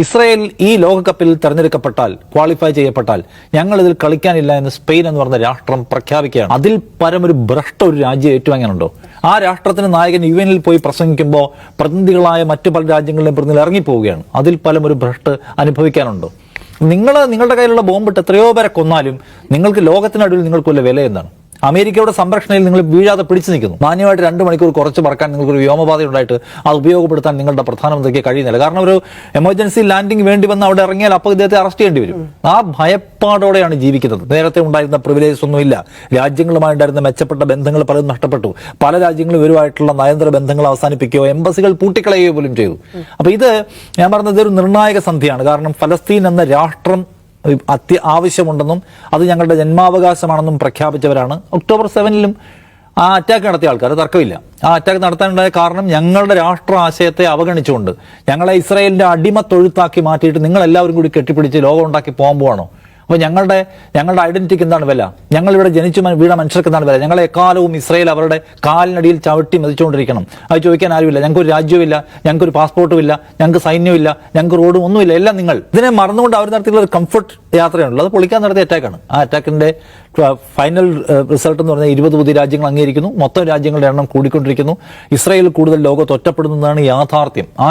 Israel ഈ ലോകകപ്പിൽ തെരഞ്ഞെടുക്കപ്പെട്ടാൽ, qualify ചെയ്യപ്പെട്ടാൽ ഞങ്ങൾ ഇതിൽ കളിക്കാനില്ല എന്ന് സ്പെയിൻ എന്ന് പറഞ്ഞ രാഷ്ട്രം പ്രഖ്യാപിക്കുകയാണ്. അതിൽ പരമൊരു ഭ്രഷ്ട ഒരു രാജ്യം ഏറ്റുവാങ്ങാനുണ്ടോ? ആ രാഷ്ട്രത്തിന് നായകൻ യുഎനിൽ പോയി പ്രസംഗിക്കുമ്പോൾ പ്രതിനിധികളായ മറ്റു പല രാജ്യങ്ങളിലെയും പ്രതിനിധികൾ ഇറങ്ങിപ്പോവുകയാണ്. അതിൽ പലമൊരു ഭ്രഷ്ട് അനുഭവിക്കാനുണ്ടോ? നിങ്ങളുടെ കയ്യിലുള്ള ബോംബിട്ട് എത്രയോ പേരെ കൊന്നാലും നിങ്ങൾക്ക് ലോകത്തിനടുവിൽ നിങ്ങൾക്ക് വല്ല വില എന്താണ്? അമേരിക്കയുടെ സംരക്ഷണയിൽ നിങ്ങൾ വീഴാതെ പിടിച്ചു നിൽക്കുന്നു. മാന്യമായിട്ട് 2 മണിക്കൂർ കുറച്ച് പറക്കാൻ നിങ്ങൾക്കൊരു വ്യോമപാത ഉണ്ടായിട്ട് അത് ഉപയോഗപ്പെടുത്താൻ നിങ്ങളുടെ പ്രധാനമന്ത്രിക്ക് കഴിയുന്നില്ല. കാരണം ഒരു എമർജൻസി ലാൻഡിംഗ് വേണ്ടി വന്ന് അവിടെ ഇറങ്ങിയാൽ അപ്പോൾ ഇദ്ദേഹത്തെ അറസ്റ്റ് ചെയ്യേണ്ടി വരും. ആ ഭയപ്പാടോടെയാണ് ജീവിക്കുന്നത്. നേരത്തെ ഉണ്ടായിരുന്ന പ്രിവിലേജസ് ഒന്നുമില്ല. രാജ്യങ്ങളുമായിട്ടുണ്ടായിരുന്ന മെച്ചപ്പെട്ട ബന്ധങ്ങൾ പലതും നഷ്ടപ്പെട്ടു. പല രാജ്യങ്ങളും ഇവരുമായിട്ടുള്ള നയതന്ത്ര ബന്ധങ്ങൾ അവസാനിപ്പിക്കുകയോ എംബസികൾ പൂട്ടിക്കളയുകയോ പോലും ചെയ്തു. അപ്പൊ ഇത് ഞാൻ പറഞ്ഞത് ഒരു നിർണായക സന്ധിയാണ്. കാരണം ഫലസ്തീൻ എന്ന രാഷ്ട്രം ആവശ്യമുണ്ടെന്നും അത് ഞങ്ങളുടെ ജന്മാവകാശമാണെന്നും പ്രഖ്യാപിച്ചവരാണ്. ഒക്ടോബർ 7 ആ അറ്റാക്ക് നടത്തിയ ആൾക്കാർ, തർക്കമില്ല. ആ അറ്റാക്ക് നടത്താനുണ്ടായ കാരണം ഞങ്ങളുടെ രാഷ്ട്ര ആശയത്തെ അവഗണിച്ചുകൊണ്ട് ഞങ്ങളെ ഇസ്രായേലിന്റെ അടിമത്തൊഴുത്താക്കി മാറ്റിയിട്ട് നിങ്ങൾ എല്ലാവരും കൂടി കെട്ടിപ്പിടിച്ച് ലോകം ഉണ്ടാക്കി പോകാൻ പോവാണോ? അപ്പോൾ ഞങ്ങളുടെ ഐഡന്റിറ്റിക്ക് എന്താണ് വില? ഞങ്ങളിവിടെ ജനിച്ചു വീണ മനുഷ്യർക്ക് എന്താണ് വില? ഞങ്ങളെ എക്കാലവും ഇസ്രായേൽ അവരുടെ കാലിനടിയിൽ ചവിട്ടി മതിച്ചുകൊണ്ടിരിക്കണം. അത് ചോദിക്കാൻ ആരുമില്ല. ഞങ്ങൾക്കൊരു രാജ്യവുമില്ല, ഞങ്ങൾക്കൊരു പാസ്പോർട്ടും ഇല്ല, ഞങ്ങൾക്ക് സൈന്യമില്ല, ഞങ്ങൾക്ക് റോഡും ഒന്നുമില്ല. എല്ലാം നിങ്ങൾ ഇതിനെ മറന്നുകൊണ്ട് അവർ നടത്തിയുള്ള ഒരു കംഫർട്ട് യാത്രയാണല്ലോ. അത് പൊളിക്കാൻ നടത്തിയ അറ്റാക്കാണ്. ആ അറ്റാക്കിന്റെ ഫൈനൽ റിസൾട്ട് എന്ന് പറഞ്ഞാൽ 20 പുതിയ രാജ്യങ്ങൾ അംഗീകരിക്കുന്നു. മൊത്തം രാജ്യങ്ങളുടെ എണ്ണം കൂടിക്കൊണ്ടിരിക്കുന്നു. ഇസ്രായേൽ കൂടുതൽ ലോകത്ത് ഒറ്റപ്പെടുന്നതാണ് യാഥാർത്ഥ്യം.